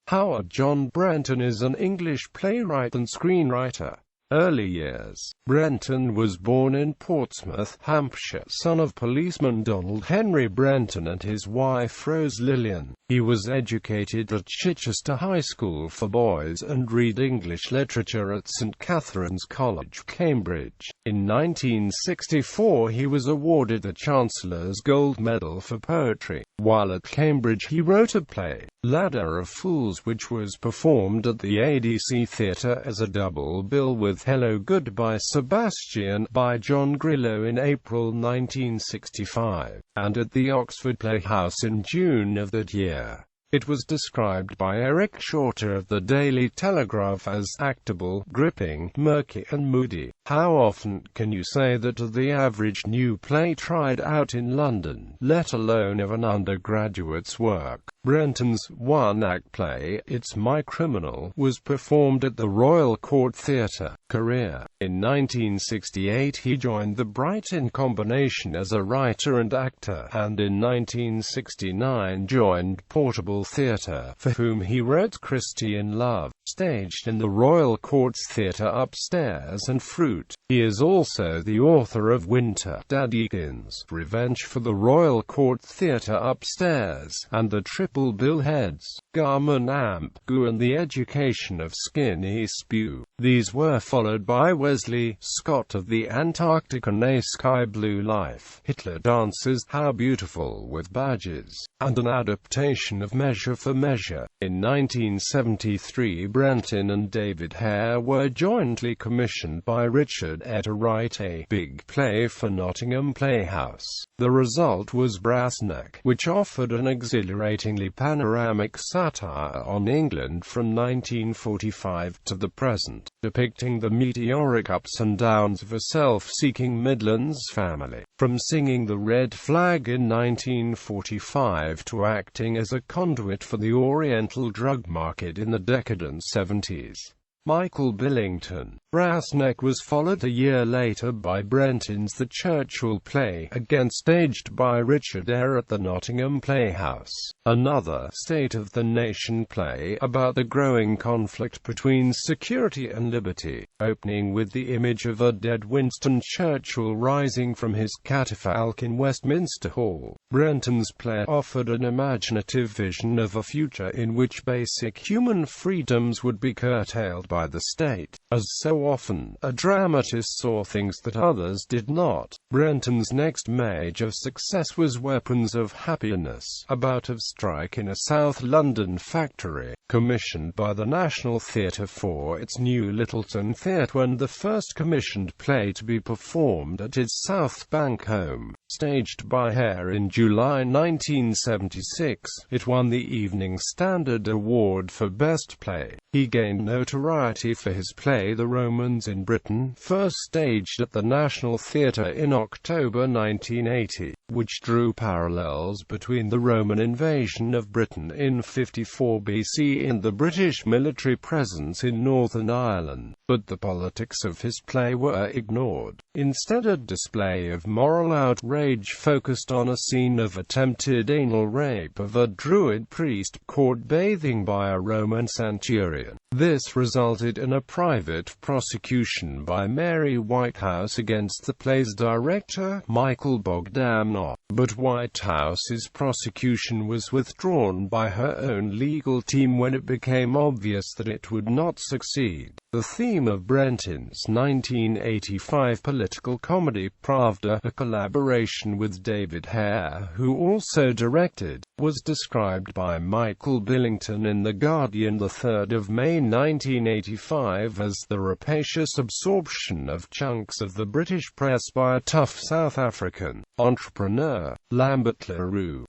Howard John Brenton is an English playwright and screenwriter. Early years. Brenton was born in Portsmouth, Hampshire, son of policeman Donald Henry Brenton and his wife Rose Lillian. He was educated at Chichester High School for Boys and read English literature at St Catherine's College, Cambridge. In 1964 he was awarded the Chancellor's Gold Medal for Poetry. While at Cambridge he wrote a play, Ladder of Fools, which was performed at the ADC Theatre as a double bill with Hello Goodbye Sebastian by John Grillo in April 1965, and at the Oxford Playhouse in June of that year. It was described by Eric Shorter of the Daily Telegraph as actable, gripping, murky and moody. How often can you say that of the average new play tried out in London, let alone of an undergraduate's work? Brenton's one-act play, It's My Criminal, was performed at the Royal Court Theatre. Career. In 1968 he joined the Brighton Combination as a writer and actor, and in 1969 joined Portable Theatre, for whom he wrote Christie in Love, staged in the Royal Court's Theatre upstairs, and Fruit. He is also the author of Winter, Daddykins, Revenge for the Royal Court Theatre upstairs, and the Triple Bill Heads, Garman Amp, Goo and the Education of Skinny Spew. These were followed by Wesley Scott of the Antarctic and A Sky Blue Life, Hitler Dances, How Beautiful with Badges, and an adaptation of Measure for Measure. In 1973 Brenton and David Hare were jointly commissioned by Richard Eyre to write a big play for Nottingham Playhouse. The result was Brassneck, which offered an exhilaratingly panoramic satire on England from 1945 to the present, depicting the meteoric ups and downs of a self-seeking Midlands family, from singing the Red Flag in 1945 to acting as a conduit for the Oriental drug market in the decadent 70s. Michael Billington. Brassneck was followed a year later by Brenton's The Churchill play, again staged by Richard Eyre at the Nottingham Playhouse, another state-of-the-nation play about the growing conflict between security and liberty, opening with the image of a dead Winston Churchill rising from his catafalque in Westminster Hall. Brenton's play offered an imaginative vision of a future in which basic human freedoms would be curtailed by the state. As so often, a dramatist saw things that others did not. Brenton's next major success was Weapons of Happiness, about a strike in a South London factory, commissioned by the National Theatre for its new Littleton Theatre, and the first commissioned play to be performed at its South Bank home. Staged by Hare in July 1976, it won the Evening Standard Award for Best Play. He gained notoriety for his play The Romans in Britain, first staged at the National Theatre in October 1980, which drew parallels between the Roman invasion of Britain in 54 BC and the British military presence in Northern Ireland. But the politics of his play were ignored. Instead, a display of moral outrage focused on a scene of attempted anal rape of a Druid priest caught bathing by a Roman centurion. This resulted in a private prosecution by Mary Whitehouse against the play's director, Michael Bogdanov. But Whitehouse's prosecution was withdrawn by her own legal team when it became obvious that it would not succeed. The theme of Brenton's 1985 political comedy Pravda, a collaboration with David Hare, who also directed, was described by Michael Billington in The Guardian 3 May 1985 as the rapacious absorption of chunks of the British press by a tough South African entrepreneur, Lambert Leroux.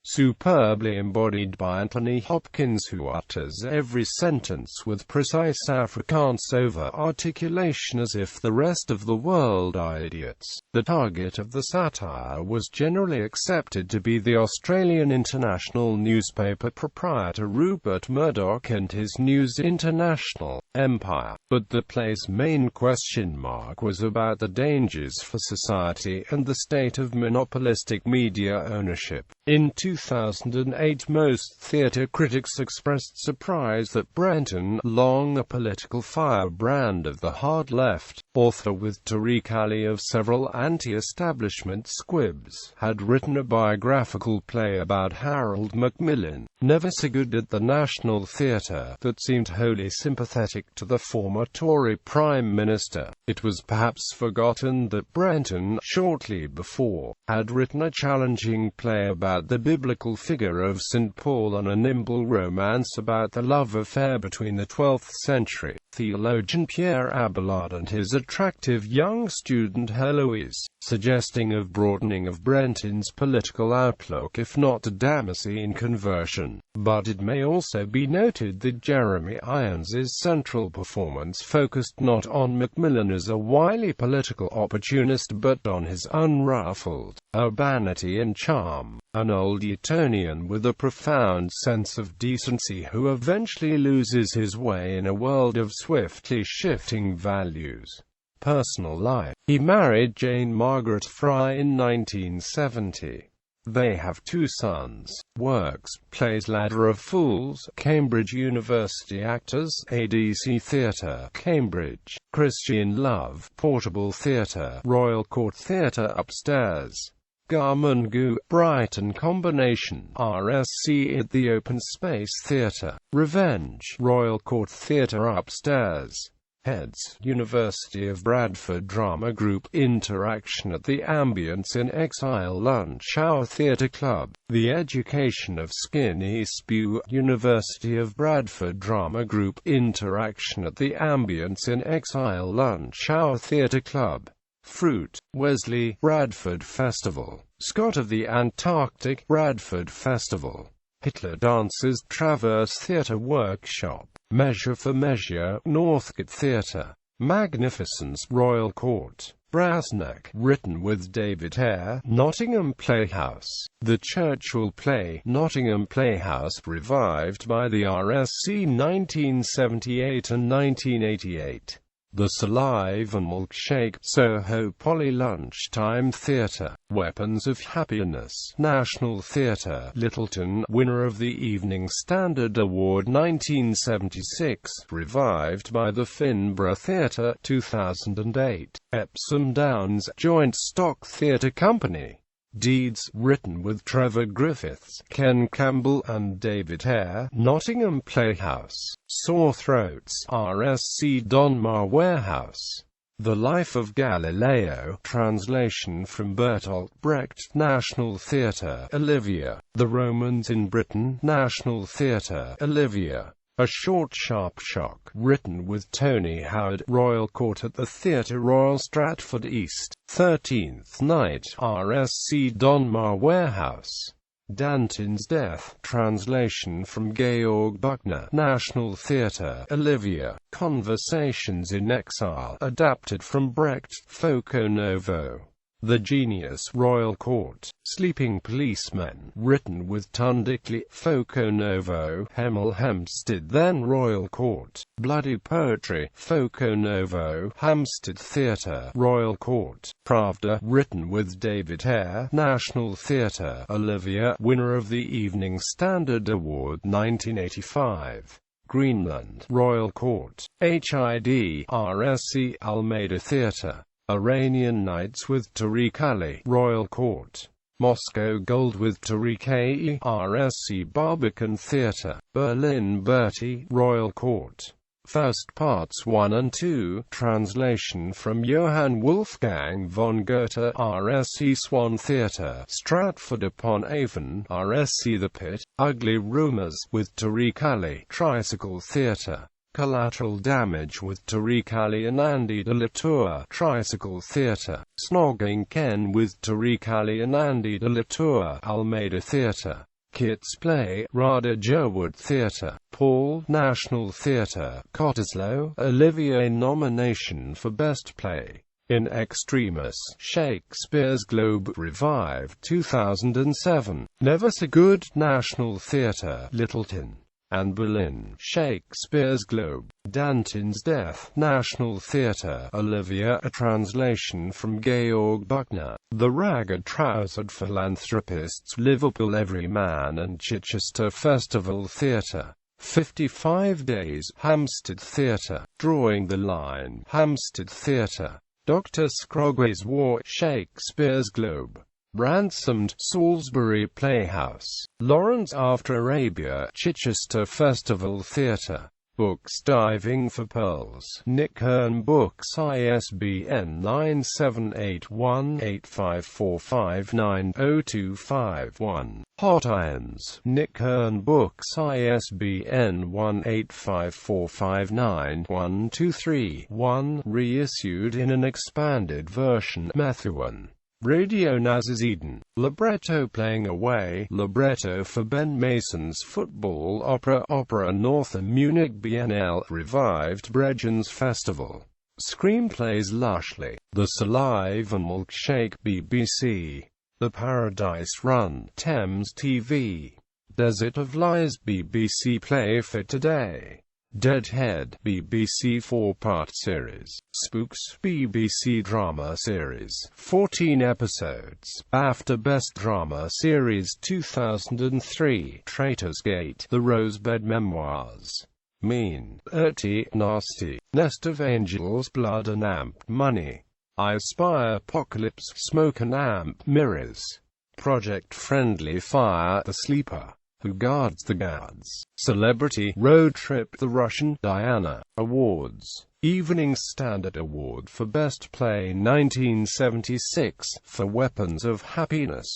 Superbly embodied by Anthony Hopkins, who utters every sentence with precise Afrikaans over-articulation as if the rest of the world are idiots. The target of the satire was generally accepted to be the Australian international newspaper proprietor Rupert Murdoch and his News International empire. But the play's main question mark was about the dangers for society and the state of monopolistic media ownership. In 2008, most theatre critics expressed surprise that Brenton, long a political firebrand of the hard left, author with Tariq Ali of several anti-establishment squibs, had written a biographical play about Harold Macmillan, never so good at the National Theatre, that seemed wholly sympathetic to the former Tory Prime Minister. It was perhaps forgotten that Brenton, shortly before, had written a challenging play about the biblical figure of St. Paul and a nimble romance about the love affair between the 12th century theologian Pierre Abelard and his attractive young student Heloise, suggesting a broadening of Brenton's political outlook if not a Damascene conversion. But it may also be noted that Jeremy Irons's central performance focused not on Macmillan as a wily political opportunist but on his unruffled urbanity and charm, an old Etonian with a profound sense of decency who eventually loses his way in a world of swiftly shifting values. Personal life. He married Jane Margaret Fry in 1970. They have 2 sons. Works, plays Ladder of Fools, Cambridge University Actors, ADC Theatre, Cambridge, Christian Love, Portable Theatre, Royal Court Theatre Upstairs, Garmongu, Brighton Combination, RSC at the Open Space Theatre, Revenge, Royal Court Theatre Upstairs. Heads, University of Bradford Drama Group, Interaction at the Ambience in Exile Lunch Hour Theatre Club, The Education of Skinny Spew, University of Bradford Drama Group, Interaction at the Ambience in Exile Lunch Hour Theatre Club. Fruit, Wesley, Bradford Festival, Scott of the Antarctic, Bradford Festival. Hitler Dances, Traverse Theatre Workshop, Measure for Measure, Northcote Theatre. Magnificence, Royal Court, Brassneck, written with David Hare, Nottingham Playhouse. The Churchill Play, Nottingham Playhouse, revived by the RSC 1978 and 1988. The Saliva Milkshake, Soho Poly Lunchtime Theatre, Weapons of Happiness, National Theatre, Littleton, winner of the Evening Standard Award 1976, revived by the Finborough Theatre, 2008, Epsom Downs, Joint Stock Theatre Company. Deeds, written with Trevor Griffiths, Ken Campbell and David Hare, Nottingham Playhouse. Sore Throats, RSC Donmar Warehouse. The Life of Galileo, translation from Bertolt Brecht, National Theatre, Olivia. The Romans in Britain, National Theatre, Olivia. A Short Sharp Shock, written with Tony Howard, Royal Court at the Theatre Royal Stratford East. 13th Night, RSC Donmar Warehouse. Danton's Death, translation from Georg Buchner, National Theatre, Olivia. Conversations in Exile, adapted from Brecht, Foco Novo. The Genius, Royal Court. Sleeping Policemen, written with Tundickley, Foco Novo. Hemel Hempstead, then Royal Court. Bloody Poetry, Foco Novo. Hampstead Theatre, Royal Court. Pravda, written with David Hare, National Theatre, Olivia, winner of the Evening Standard Award 1985. Greenland, Royal Court. HID, RSC, Almeida Theatre. Iranian Nights with Tariq Ali, Royal Court. Moscow Gold with Tariq Ali, RSC Barbican Theatre. Berlin Bertie, Royal Court. Faust Parts 1 and 2, translation from Johann Wolfgang von Goethe, RSC Swan Theatre. Stratford-upon-Avon, RSC The Pit. Ugly Rumours, with Tariq Ali, Tricycle Theatre. Collateral Damage with Tariq Ali and Andy de la Tour, Tricycle Theatre. Snogging Ken with Tariq Ali and Andy de la Tour, Almeida Theatre. Kit's Play, Radha Jerwood Theatre. Paul, National Theatre. Cottesloe, Olivier nomination for Best Play. In Extremis, Shakespeare's Globe, revived 2007. Never So Good, National Theatre, Littleton. Anne Boleyn, Shakespeare's Globe, Danton's Death, National Theatre, Olivia, a translation from Georg Buchner, The Ragged-Trousered Philanthropists, Liverpool Everyman and Chichester Festival Theatre, 55 Days, Hampstead Theatre, Drawing the Line, Hampstead Theatre, Dr. Scrogwa's War, Shakespeare's Globe, Ransomed, Salisbury Playhouse, Lawrence After Arabia, Chichester Festival Theatre, Books Diving for Pearls, Nick Hearn Books, ISBN 978-1-85459-0251, Hot Irons, Nick Hearn Books, ISBN 1-85459-123-1, reissued in an expanded version, Methuen. Radio Naz's Eden, libretto Playing Away, libretto for Ben Mason's Football Opera, Opera North and Munich Biennale, revived Bregion's Festival. Screenplays Lushley, The Saliva Milkshake, BBC. The Paradise Run, Thames TV. Desert of Lies, BBC Play for Today. Deadhead, BBC 4-part series. Spooks, BBC drama series, 14 episodes. BAFTA Best Drama Series 2003. Traitor's Gate, The Rosebud Memoirs. Mean, Dirty, Nasty, Nest of Angels, Blood and Amp Money. I Spy, Apocalypse, Smoke and Amp Mirrors. Project Friendly Fire, The Sleeper. Who Guards the Guards? Celebrity Road Trip, The Russian Diana. Awards. Evening Standard Award for Best Play 1976 for Weapons of Happiness.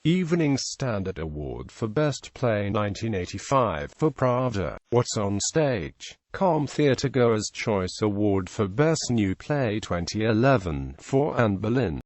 Evening Standard Award for Best Play 1985 for Pravda, What's on Stage. Theatregoers' Choice Award for Best New Play 2011 for Anne Boleyn.